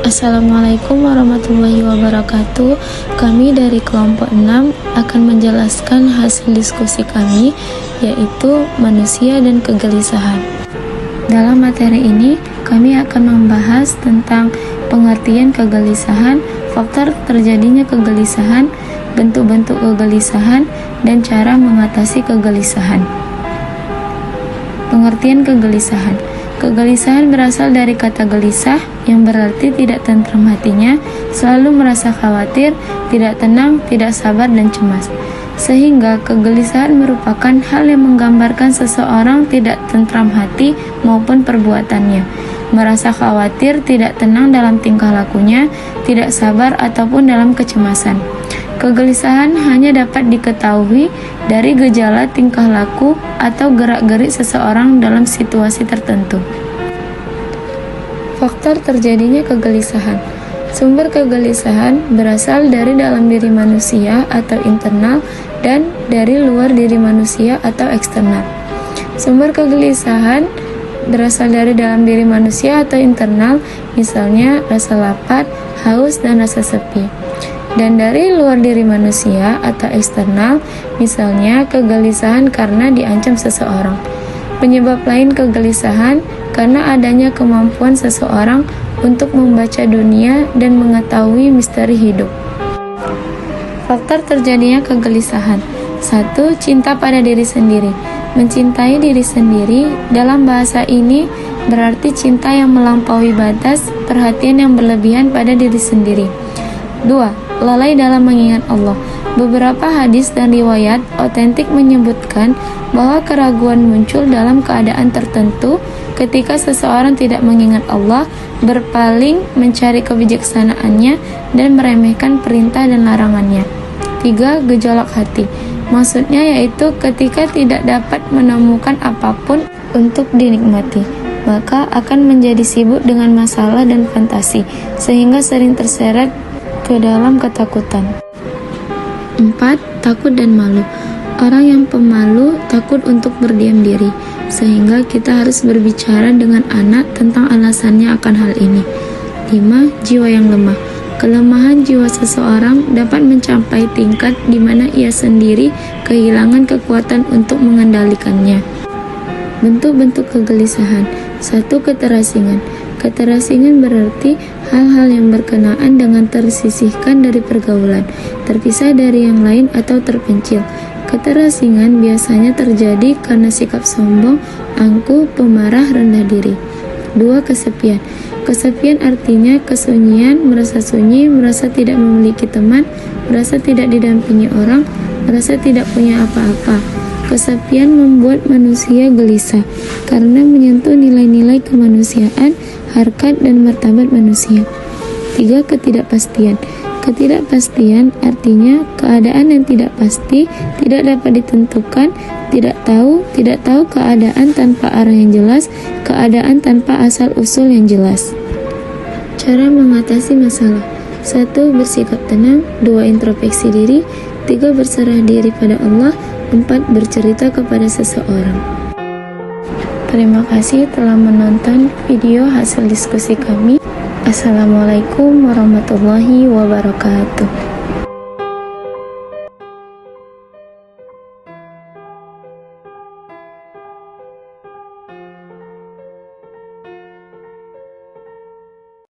Assalamualaikum warahmatullahi wabarakatuh. Kami dari kelompok 6 akan menjelaskan hasil diskusi kami, yaitu manusia dan kegelisahan. Dalam materi ini, kami akan membahas tentang pengertian kegelisahan, faktor terjadinya kegelisahan, bentuk-bentuk kegelisahan, dan cara mengatasi kegelisahan. Pengertian kegelisahan. Kegelisahan berasal dari kata gelisah, yang berarti tidak tentram hatinya, selalu merasa khawatir, tidak tenang, tidak sabar, dan cemas. Sehingga kegelisahan merupakan hal yang menggambarkan seseorang tidak tentram hati maupun perbuatannya, merasa khawatir, tidak tenang dalam tingkah lakunya, tidak sabar, ataupun dalam kecemasan. Kegelisahan hanya dapat diketahui dari gejala tingkah laku atau gerak-gerik seseorang dalam situasi tertentu. Faktor terjadinya kegelisahan. Sumber kegelisahan berasal dari dalam diri manusia atau internal dan dari luar diri manusia atau eksternal. Sumber kegelisahan berasal dari dalam diri manusia atau internal, misalnya rasa lapar, haus, dan rasa sepi. Dan dari luar diri manusia atau eksternal, misalnya kegelisahan karena diancam seseorang. Penyebab lain kegelisahan karena adanya kemampuan seseorang untuk membaca dunia dan mengetahui misteri hidup. Faktor terjadinya kegelisahan. 1. Cinta pada diri sendiri. Mencintai diri sendiri dalam bahasa ini berarti cinta yang melampaui batas, perhatian yang berlebihan pada diri sendiri. 2. Lalai dalam mengingat Allah. Beberapa hadis dan riwayat otentik menyebutkan bahwa keraguan muncul dalam keadaan tertentu ketika seseorang tidak mengingat Allah, berpaling mencari kebijaksanaannya, dan meremehkan perintah dan larangannya. 3. Gejolak hati. Maksudnya yaitu ketika tidak dapat menemukan apapun untuk dinikmati, maka akan menjadi sibuk dengan masalah dan fantasi, sehingga sering terseret ke dalam ketakutan. 4. Takut dan malu. Orang yang pemalu takut untuk berdiam diri, sehingga kita harus berbicara dengan anak tentang alasannya akan hal ini. 5. Jiwa yang lemah. Kelemahan jiwa seseorang dapat mencapai tingkat di mana ia sendiri kehilangan kekuatan untuk mengendalikannya. Bentuk-bentuk kegelisahan. 1. Keterasingan. Keterasingan berarti hal-hal yang berkenaan dengan tersisihkan dari pergaulan, terpisah dari yang lain atau terpencil. Keterasingan biasanya terjadi karena sikap sombong, angkuh, pemarah, rendah diri. 2. Kesepian. Kesepian artinya kesunyian, merasa sunyi, merasa tidak memiliki teman, merasa tidak didampingi orang, merasa tidak punya apa-apa. Kesepian membuat manusia gelisah karena menyentuh nilai-nilai kemanusiaan, harkat, dan martabat manusia. 3. Ketidakpastian. Ketidakpastian artinya keadaan yang tidak pasti, tidak dapat ditentukan, tidak tahu keadaan tanpa arah yang jelas, keadaan tanpa asal-usul yang jelas. Cara mengatasi masalah. 1. Bersikap tenang. 2. Introspeksi diri. 3. Berserah diri pada Allah. 4. Bercerita kepada seseorang. Terima kasih telah menonton video hasil diskusi kami. Assalamualaikum warahmatullahi wabarakatuh.